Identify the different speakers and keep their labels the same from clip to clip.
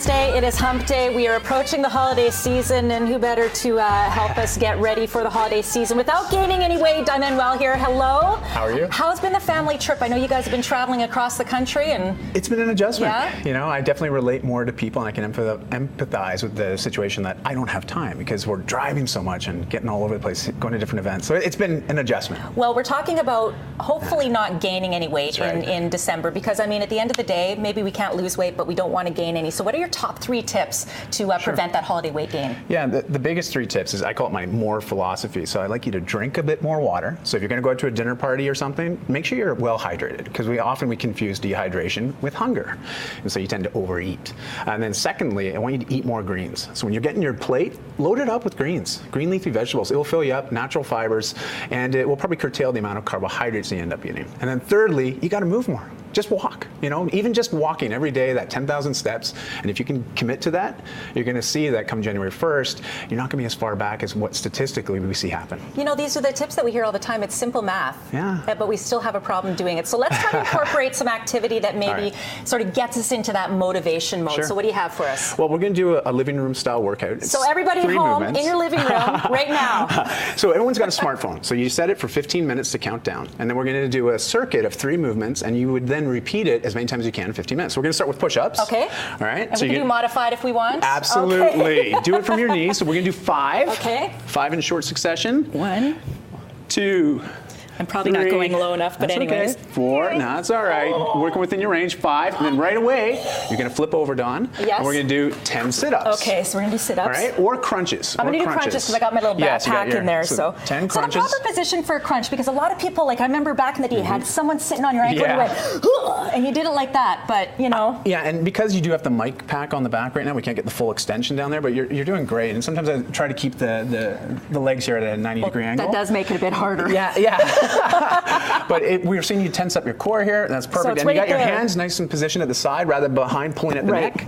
Speaker 1: It is hump day. We are approaching the holiday season, and who better to help us get ready for the holiday season without gaining any weight? Dai Manuel here. Hello.
Speaker 2: How are you?
Speaker 1: How's been the family trip? I know you guys have been traveling across the country, and
Speaker 2: it's been an adjustment.
Speaker 1: Yeah?
Speaker 2: You know, I definitely relate more to people, and I can empathize with the situation that I don't have time because we're driving so much and getting all over the place, going to different events. So it's been an adjustment.
Speaker 1: Well, we're talking about hopefully not gaining any weight in December, because I mean, at the end of the day, maybe we can't lose weight, but we don't want to gain any. So what are your top 3 tips to prevent that holiday weight gain?
Speaker 2: Yeah, the biggest 3 tips is, I call it my more philosophy. So I like you to drink a bit more water. So if you're going to go out to a dinner party or something, make sure you're well hydrated, because we often confuse dehydration with hunger, and so you tend to overeat. And then secondly, I want you to eat more greens. So when you're getting your plate, load it up with greens, green leafy vegetables. It will fill you up, natural fibers, and it will probably curtail the amount of carbohydrates you end up eating. And then thirdly, you got to move more. Just walk, you know, even just walking every day, that 10,000 steps. And if you can commit to that, you're going to see that come January 1st, you're not going to be as far back as what statistically we see happen.
Speaker 1: You know, these are the tips that we hear all the time. It's simple math,
Speaker 2: yeah,
Speaker 1: but we still have a problem doing it. So let's try to incorporate some activity that maybe sort of gets us into that motivation mode.
Speaker 2: Sure.
Speaker 1: So what do you have for us?
Speaker 2: Well, we're going to do a living room style workout. It's
Speaker 1: so everybody at home, in your living room, right now.
Speaker 2: So everyone's got a smartphone. So you set it for 15 minutes to count down. And then we're going to do a circuit of 3 movements, and you would then repeat it as many times as you can in 15 minutes. So we're going to start with push-ups.
Speaker 1: Okay.
Speaker 2: All right.
Speaker 1: And so we can do modified if we want?
Speaker 2: Absolutely. Okay. Do it from your knees. So we're going to do 5.
Speaker 1: Okay.
Speaker 2: 5 in short succession.
Speaker 1: 1,
Speaker 2: 2.
Speaker 1: I'm probably
Speaker 2: 3.
Speaker 1: not going low enough, but
Speaker 2: That's
Speaker 1: anyways.
Speaker 2: Okay. 4, no, that's all right. Working within your range. 5, and then right away, you're going to flip over, Dawn.
Speaker 1: Yes.
Speaker 2: And we're going to do 10 sit-ups.
Speaker 1: Okay, so we're going to do sit-ups.
Speaker 2: All right, or crunches.
Speaker 1: I'm going to do crunches because I got my little backpack in there. So
Speaker 2: 10 crunches.
Speaker 1: So the proper position for a crunch, because a lot of people, like I remember back in the day, you had someone sitting on your ankle and you went, and you didn't like that, but you know.
Speaker 2: Yeah, and because you do have the mic pack on the back right now, we can't get the full extension down there, but you're doing great. And sometimes I try to keep the legs here at a 90-degree angle.
Speaker 1: That does make it a bit harder.
Speaker 2: Yeah. But we're seeing you tense up your core here. That's perfect.
Speaker 1: So
Speaker 2: and you got your hands nice and positioned at the side rather than behind, pulling at the neck.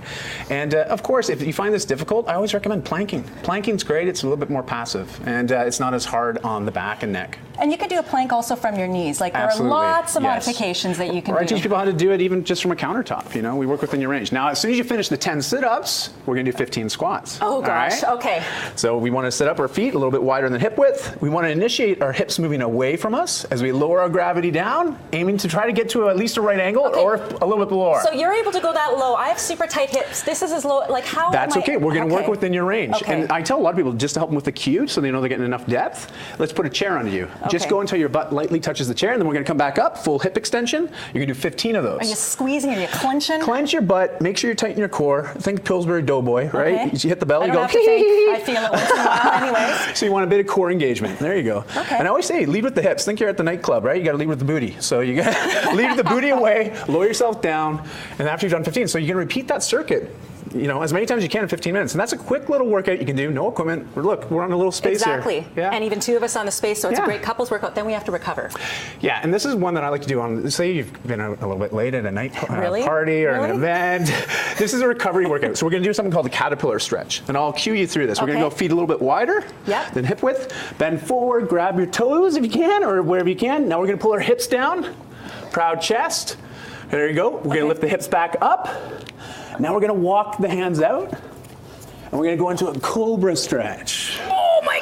Speaker 2: And of course, if you find this difficult, I always recommend planking. Planking's great. It's a little bit more passive, and it's not as hard on the back and neck.
Speaker 1: And you can do a plank also from your knees. Like there
Speaker 2: Absolutely.
Speaker 1: are lots of modifications that you can do.
Speaker 2: I teach people how to do it even just from a countertop. You know, we work within your range. Now, as soon as you finish the 10 sit-ups, we're going to do 15 squats.
Speaker 1: Oh gosh.
Speaker 2: All right?
Speaker 1: Okay.
Speaker 2: So we want to set up our feet a little bit wider than hip width. We want to initiate our hips moving away from us as we lower our gravity down, aiming to try to get to at least a right angle or a little bit lower.
Speaker 1: So you're able to go that low. I have super tight hips. This is as low. Like how?
Speaker 2: That's okay. We're going to work within your range.
Speaker 1: Okay.
Speaker 2: And I tell a lot of people, just to help them with the cue, so they know they're getting enough depth, let's put a chair under you.
Speaker 1: Okay.
Speaker 2: Just go until your butt lightly touches the chair, and then we're going to come back up, full hip extension. You're going to do 15 of those.
Speaker 1: Are you squeezing? Are you clenching?
Speaker 2: Clench your butt. Make sure you tighten your core. Think Pillsbury Doughboy, right?
Speaker 1: Okay.
Speaker 2: You hit the bell, you go.
Speaker 1: I feel it once in a while, anyways.
Speaker 2: So you want a bit of core engagement. There you go.
Speaker 1: Okay.
Speaker 2: And I always say, lead with the hips. Think you're at the nightclub, right? You got to lead with the booty. So you got to lead the booty away, lower yourself down, and after you've done 15, so you're going to repeat that circuit, you know, as many times as you can in 15 minutes. And that's a quick little workout you can do, no equipment. Look, we're on a little space here.
Speaker 1: Exactly. Yeah. And even 2 of us on the space, so it's a great couples workout. Then we have to recover.
Speaker 2: Yeah, and this is one that I like to do on, say you've been out a little bit late at a night party or an event. This is a recovery workout. So we're going to do something called the caterpillar stretch. And I'll cue you through this. We're going to go feet a little bit wider than hip width. Bend forward, grab your toes if you can, or wherever you can. Now we're going to pull our hips down. Proud chest. There you go. We're going to lift the hips back up. Now we're going to walk the hands out, and we're going to go into a cobra stretch.
Speaker 1: Oh my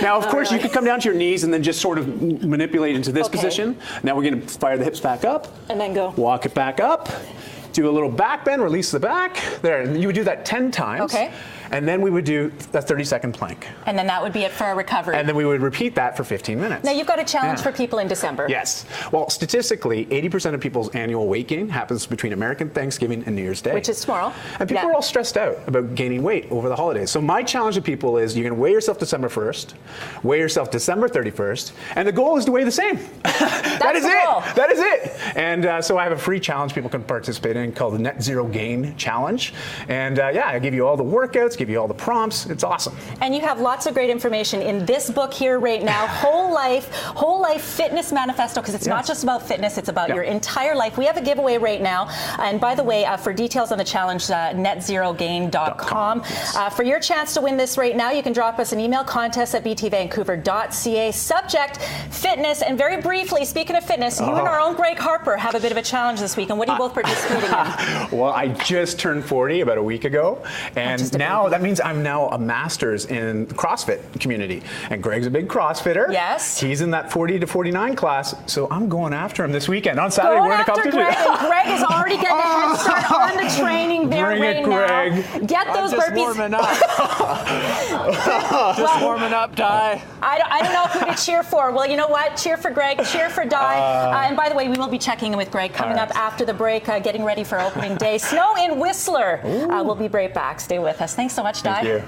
Speaker 2: Now, of course, you could come down to your knees and then just sort of manipulate into this position. Now we're going to fire the hips back up.
Speaker 1: And then go.
Speaker 2: Walk it back up. Do a little back bend, release the back. There, and you would do that 10 times.
Speaker 1: Okay.
Speaker 2: And then we would do a 30-second plank.
Speaker 1: And then that would be it for a recovery.
Speaker 2: And then we would repeat that for 15 minutes.
Speaker 1: Now, you've got a challenge for people in December.
Speaker 2: Yes. Well, statistically, 80% of people's annual weight gain happens between American Thanksgiving and New Year's Day.
Speaker 1: Which is tomorrow.
Speaker 2: And people are all stressed out about gaining weight over the holidays. So my challenge to people is you're going to weigh yourself December 1st, weigh yourself December 31st, and the goal is to weigh the same. That is it. That is it. And so I have a free challenge people can participate in called the Net Zero Gain Challenge. And yeah, I give you all the workouts, give you all the prompts. It's awesome.
Speaker 1: And you have lots of great information in this book here right now, Whole Life Fitness Manifesto, because it's not just about fitness, it's about your entire life. We have a giveaway right now. And by the way, for details on the challenge, netzerogain.com. For your chance to win this right now, you can drop us an email, contest@btvancouver.ca. Subject, fitness. And very briefly, speaking of fitness, you and our own Greg Harper have a bit of a challenge this week. And what are you both participating in?
Speaker 2: Well, I just turned 40 about a week ago. And now that means I'm now a master's in the CrossFit community. And Greg's a big CrossFitter.
Speaker 1: Yes.
Speaker 2: He's in that 40 to 49 class. So I'm going after him this weekend. On Saturday, we're in a competition.
Speaker 1: Greg, and Greg is already getting a head start on the training there right now. Get those burpees.
Speaker 3: Warming up. Warming up, Dai.
Speaker 1: I don't know who to cheer for. Well, you know what? Cheer for Greg, cheer for Dai. And by the way, we will be checking in with Greg coming up after the break, getting ready for opening day. Snow in Whistler. We'll be right back. Stay with us. Thanks so much, Dai.
Speaker 2: Thank you.